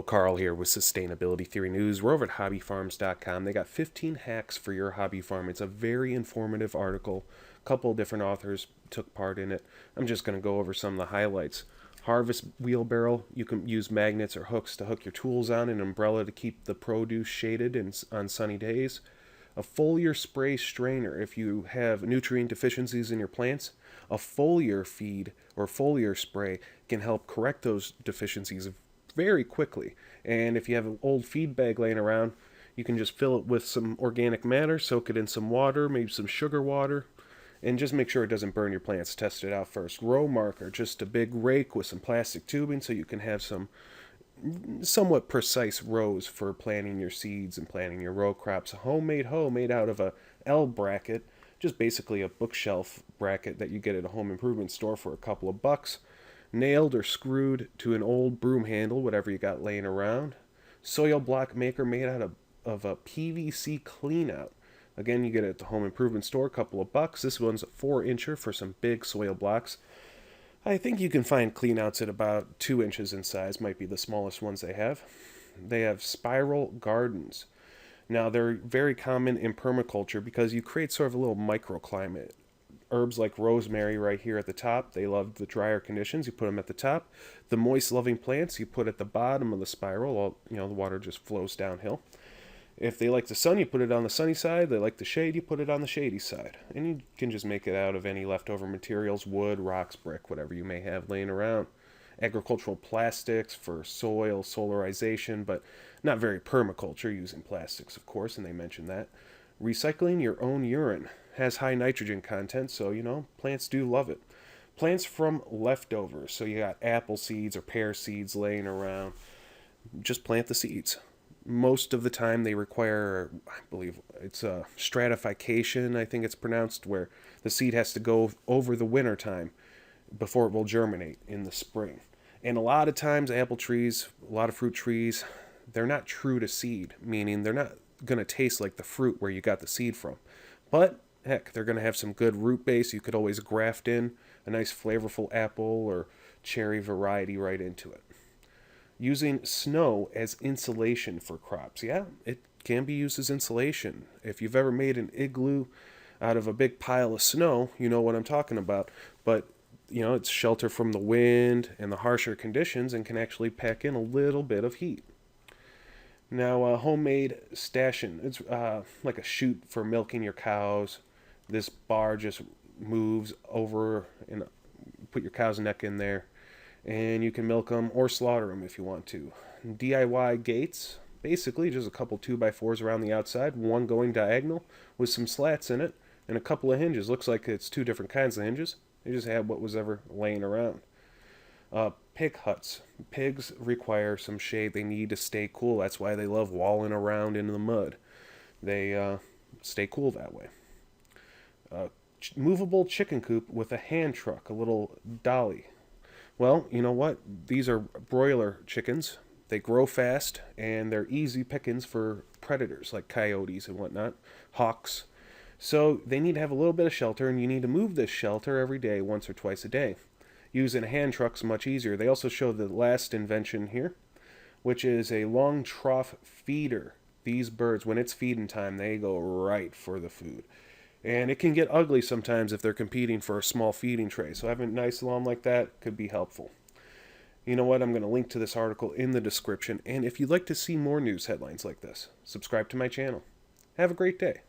Carl here with Sustainability Theory News. We're over at hobbyfarms.com. They got 15 hacks for your hobby farm. It's a very informative article. A couple different authors took part in it. I'm just going to go over some of the highlights. Harvest wheelbarrow. You can use magnets or hooks to hook your tools on, an umbrella to keep the produce shaded on sunny days. A foliar spray strainer if you have nutrient deficiencies in your plants. A foliar feed or foliar spray can help correct those deficiencies very quickly. And if you have an old feed bag laying around, you can just fill it with some organic matter, soak it in some water, maybe some sugar water, and just make sure it doesn't burn your plants. Test it out first. Row marker, just a big rake with some plastic tubing so you can have some somewhat precise rows for planting your seeds and planting your row crops. A homemade hoe made out of a L bracket, just basically a bookshelf bracket that you get at a home improvement store for a couple of bucks. Nailed or screwed to an old broom handle, whatever you got laying around. Soil block maker made out of a PVC cleanout. Again, you get it at the home improvement store, a couple of bucks. This one's a 4-incher for some big soil blocks. I think you can find cleanouts at about 2 inches in size, might be the smallest ones they have. They have spiral gardens. Now, they're very common in permaculture because you create sort of a little microclimate. Herbs like rosemary right here at the top, they love the drier conditions. You put them at the top. The moist-loving plants you put at the bottom of the spiral. The water just flows downhill. If they like the sun, you put it on the sunny side. They like the shade, you put it on the shady side. And you can just make it out of any leftover materials, wood, rocks, brick, whatever you may have laying around. Agricultural plastics for soil solarization, but not very permaculture, using plastics, of course, and they mentioned that. Recycling your own urine has high nitrogen content, so, plants do love it. Plants from leftovers, so you got apple seeds or pear seeds laying around. Just plant the seeds. Most of the time they require, I believe it's a stratification, I think it's pronounced, where the seed has to go over the winter time before it will germinate in the spring. And a lot of times apple trees, a lot of fruit trees, they're not true to seed, meaning they're not going to taste like the fruit where you got the seed from. But heck, they're going to have some good root base. You could always graft in a nice flavorful apple or cherry variety right into it. Using snow as insulation for crops. Yeah, it can be used as insulation. If you've ever made an igloo out of a big pile of snow, you know what I'm talking about. But, it's shelter from the wind and the harsher conditions and can actually pack in a little bit of heat. Now, homemade station. It's like a chute for milking your cows. This bar just moves over and put your cow's neck in there. And you can milk them or slaughter them if you want to. DIY gates. Basically, just a couple 2x4s around the outside. One going diagonal with some slats in it. And a couple of hinges. Looks like it's 2 different kinds of hinges. They just had what was ever laying around. Pig huts. Pigs require some shade. They need to stay cool. That's why they love walling around in the mud. They stay cool that way. Movable chicken coop with a hand truck, a little dolly. Well, you know what? These are broiler chickens. They grow fast, and they're easy pickings for predators like coyotes and whatnot, hawks. So they need to have a little bit of shelter, and you need to move this shelter every day, once or twice a day. Using a hand truck's much easier. They also show the last invention here, which is a long trough feeder. These birds, when it's feeding time, they go right for the food. And it can get ugly sometimes if they're competing for a small feeding tray. So having a nice lawn like that could be helpful. You know what? I'm going to link to this article in the description. And if you'd like to see more news headlines like this, subscribe to my channel. Have a great day.